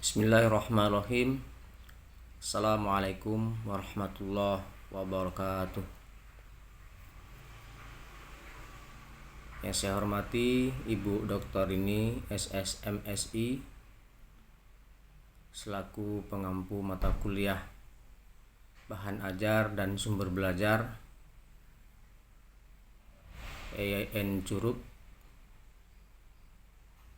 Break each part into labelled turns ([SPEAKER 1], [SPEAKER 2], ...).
[SPEAKER 1] Bismillahirrahmanirrahim. Assalamualaikum warahmatullahi wabarakatuh. Yang saya hormati Ibu Dr. Rini SSMSI selaku pengampu mata kuliah bahan ajar dan sumber belajar EIN Curup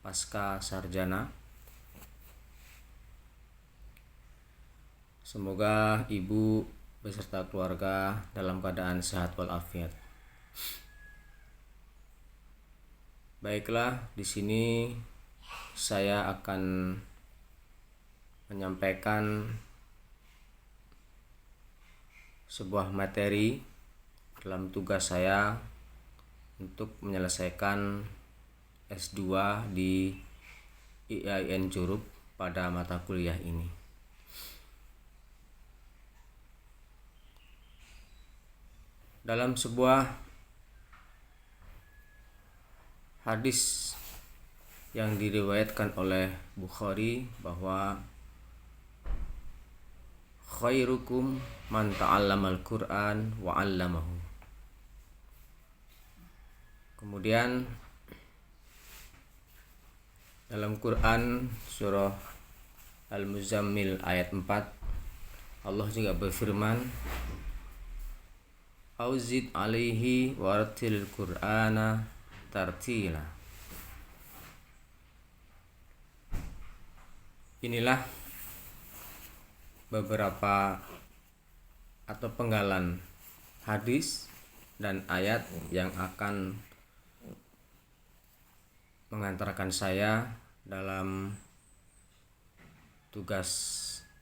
[SPEAKER 1] Pasca Sarjana. Semoga ibu beserta keluarga dalam keadaan sehat walafiat. Baiklah, di sini saya akan menyampaikan sebuah materi dalam tugas saya untuk menyelesaikan S2 di EIN Curup pada mata kuliah ini. Dalam sebuah hadis yang diriwayatkan oleh Bukhari bahwa khairukum man ta'allamal Qur'an wa 'allamahu. Kemudian dalam Quran surah Al-Muzammil ayat 4 Allah juga berfirman, Auzid alaihi wartil Qur'ana tartila. Inilah beberapa atau penggalan hadis dan ayat yang akan mengantarkan saya dalam tugas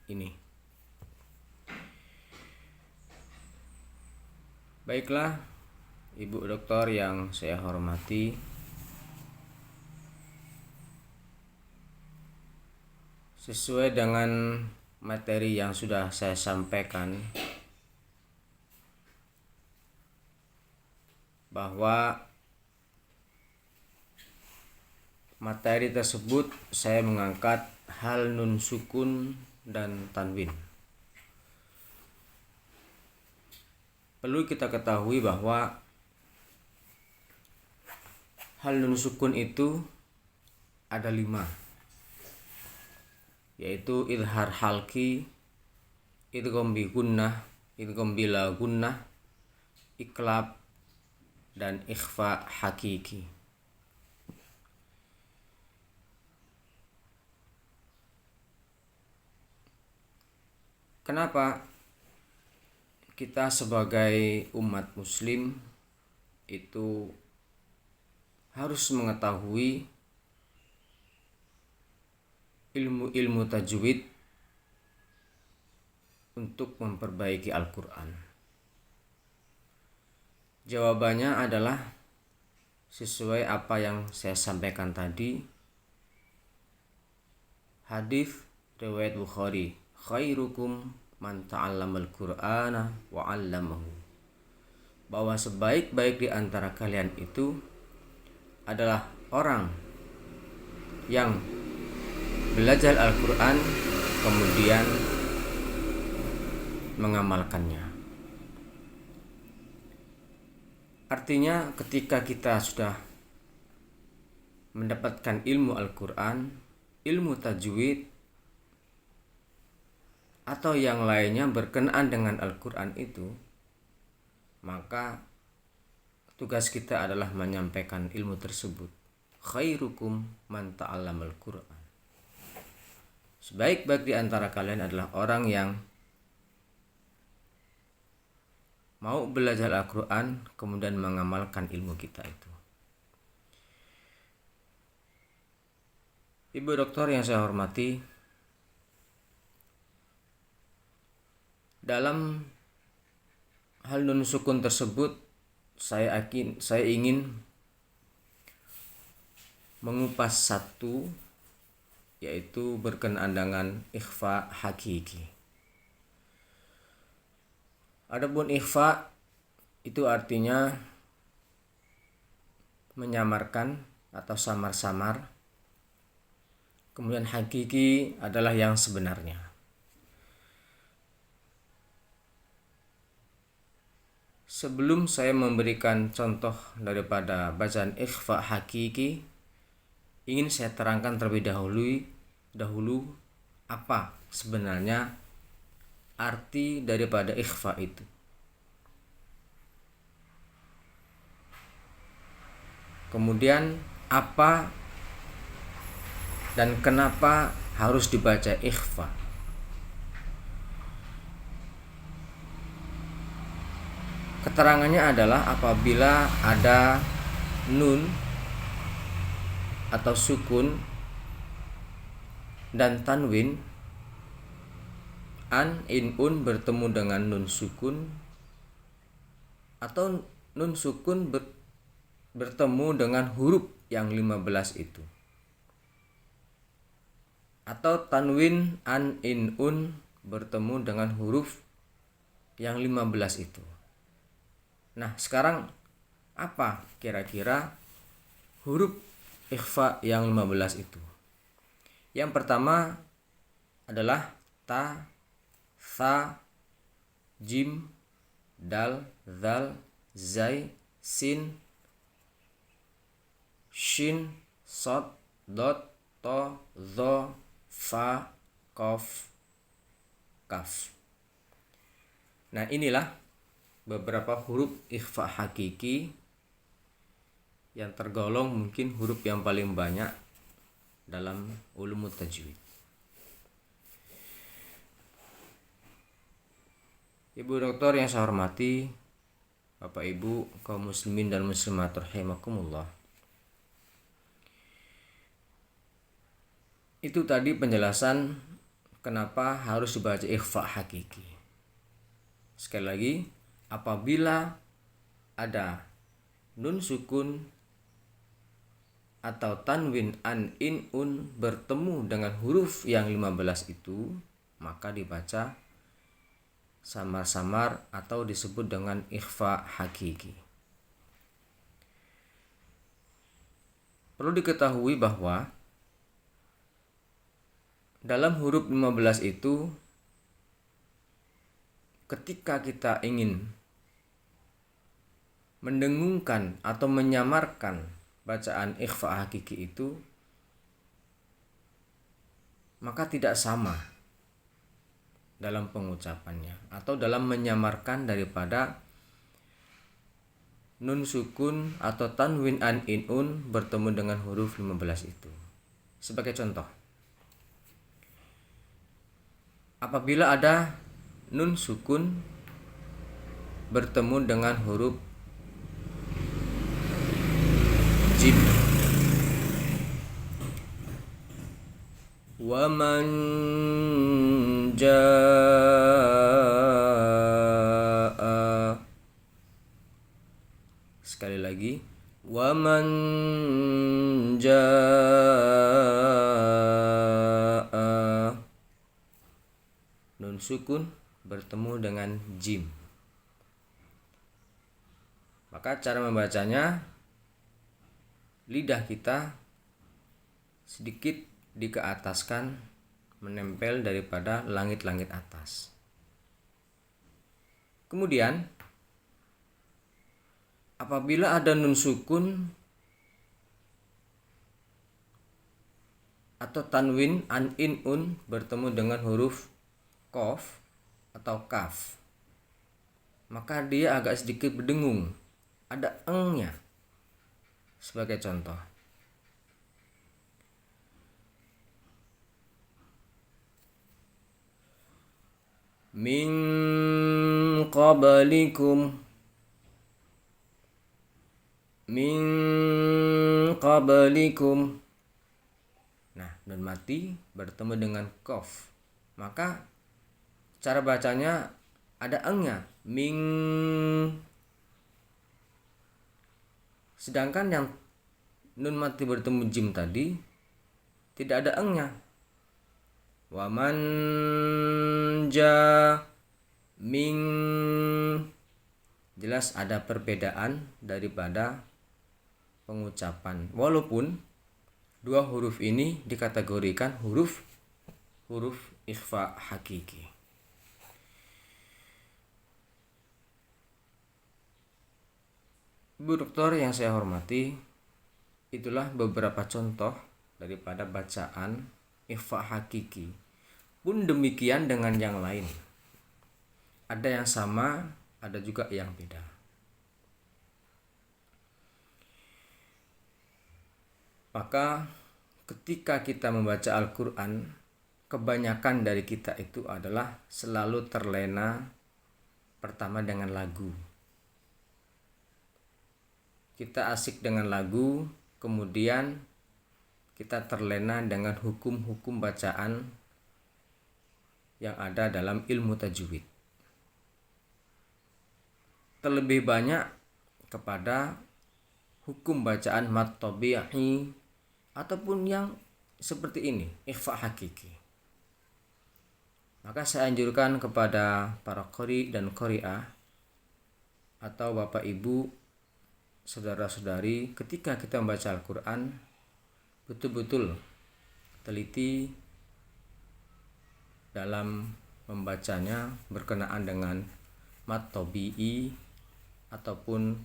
[SPEAKER 1] ini. Baiklah, Ibu Doktor yang saya hormati, sesuai dengan materi yang sudah saya sampaikan bahwa materi tersebut saya mengangkat hal nun sukun dan tanwin. Perlu kita ketahui bahwa hal nun sukun itu ada 5, yaitu idhar halki, idgham bi gunnah, idgham bila gunnah, iklab, dan ikhfa hakiki. Kenapa kita sebagai umat muslim itu harus mengetahui ilmu-ilmu tajwid untuk memperbaiki Al-Quran? Jawabannya adalah sesuai apa yang saya sampaikan tadi. Hadis riwayat Bukhari, khairukum man ta'allamal Qur'ana wa 'allamahu, bahwa sebaik-baik di antara kalian itu adalah orang yang belajar Al-Quran kemudian mengamalkannya. Artinya ketika kita sudah mendapatkan ilmu Al-Quran, ilmu tajwid, atau yang lainnya berkenaan dengan Al-Quran itu, maka tugas kita adalah menyampaikan ilmu tersebut. Khairukum man ta'allamal Qur'an. Sebaik-baik di antara kalian adalah orang yang mau belajar Al-Quran kemudian mengamalkan ilmu kita itu. Ibu Doktor yang saya hormati, dalam hal nun sukun tersebut saya ingin mengupas satu, yaitu berkenaan dengan ikhfa hakiki. Adapun ikhfa itu artinya menyamarkan atau samar-samar Kemudian hakiki adalah yang sebenarnya. Sebelum saya memberikan contoh daripada bacaan ikhfa hakiki, ingin saya terangkan terlebih dahulu apa sebenarnya arti daripada ikhfa itu. Kemudian apa dan kenapa harus dibaca ikhfa. Keterangannya adalah apabila ada nun atau sukun dan tanwin, an, in, un bertemu dengan nun sukun, atau nun sukun bertemu dengan huruf yang 15 itu, atau tanwin, an, in, un bertemu dengan huruf yang 15 itu. Nah, sekarang apa kira-kira huruf ikhfa yang 15 itu? Yang pertama adalah ta, tha, jim, dal, zal, zai, sin, shin, sod, dot, to, zo, fa, kof, kaf. Nah, inilah beberapa huruf ikhfa hakiki yang tergolong mungkin huruf yang paling banyak dalam ulumut tajwid. Ibu doktor yang saya hormati, Bapak Ibu kaum muslimin dan muslimat rahimakumullah. Itu tadi penjelasan kenapa harus dibaca ikhfa hakiki. Sekali lagi, apabila ada nun sukun atau tanwin, an, in, un bertemu dengan huruf yang 15 itu, maka dibaca samar-samar atau disebut dengan ikhfa hakiki. Perlu diketahui bahwa dalam huruf 15 itu, ketika kita ingin mendengungkan atau menyamarkan bacaan ikhfa hakiki itu, maka tidak sama dalam pengucapannya atau dalam menyamarkan daripada nun sukun atau tanwin, an, in, un bertemu dengan huruf 15 itu. Sebagai contoh, apabila ada nun sukun bertemu dengan huruf jim, wa man jaa, sekali lagi, wa man jaa, nun sukun bertemu dengan jim. Maka cara membacanya, lidah kita sedikit dikeataskan, menempel daripada langit-langit atas. Kemudian apabila ada nun sukun atau tanwin, an, in, un bertemu dengan huruf kof atau kaf, maka dia agak sedikit berdengung, ada engnya. Sebagai contoh, min qablikum, min qablikum. Nah, nun mati bertemu dengan kof, maka cara bacanya ada engnya, ming. Sedangkan yang nun mati bertemu jim tadi tidak ada engnya. Wa man ja ming. Jelas ada perbedaan daripada pengucapan. Walaupun Dua huruf ini dikategorikan huruf ikhfa hakiki. Bu Doktor yang saya hormati, itulah beberapa contoh daripada bacaan ikhfa hakiki. Pun demikian dengan yang lain. Ada yang sama, ada juga yang beda. Maka ketika kita membaca Al-Quran, kebanyakan dari kita itu adalah selalu terlena pertama dengan lagu. Kita asik dengan lagu, kemudian kita terlena dengan hukum-hukum bacaan yang ada dalam ilmu tajwid. Terlebih banyak kepada hukum bacaan mad tabi'i ataupun yang seperti ini, ikhfa hakiki. Maka saya anjurkan kepada para qari dan qari'ah atau bapak ibu, saudara-saudari, ketika kita membaca Al-Quran, betul-betul teliti dalam membacanya berkenaan dengan mad tabi'i ataupun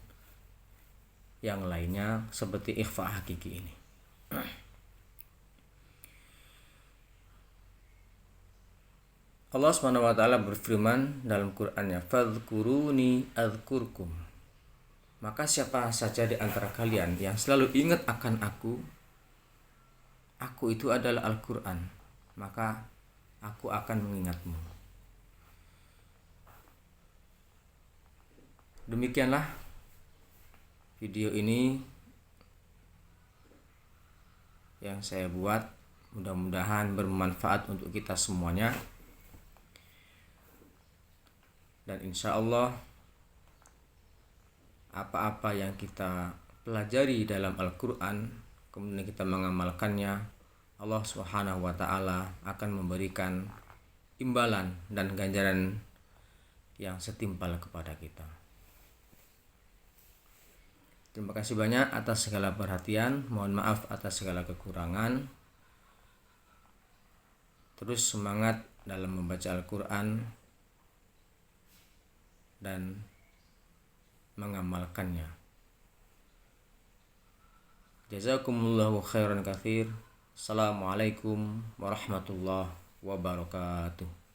[SPEAKER 1] yang lainnya seperti ikhfa hakiki ini. Allah SWT berfirman dalam Qur'annya, "Fadhkuruni adzkurkum." Maka siapa saja di antara kalian yang selalu ingat akan aku itu adalah Al-Quran, maka aku akan mengingatmu. Demikianlah video ini yang saya buat, mudah-mudahan bermanfaat untuk kita semuanya. Dan insya Allah apa-apa yang kita pelajari dalam Al-Quran, kemudian kita mengamalkannya, Allah Subhanahu wa Ta'ala akan memberikan imbalan dan ganjaran yang setimpal kepada kita. Terima kasih banyak atas segala perhatian. Mohon maaf atas segala kekurangan. Terus semangat dalam membaca Al-Quran dan mengamalkannya. Jazakumullahu khairan katsir. Assalamualaikum warahmatullahi wabarakatuh.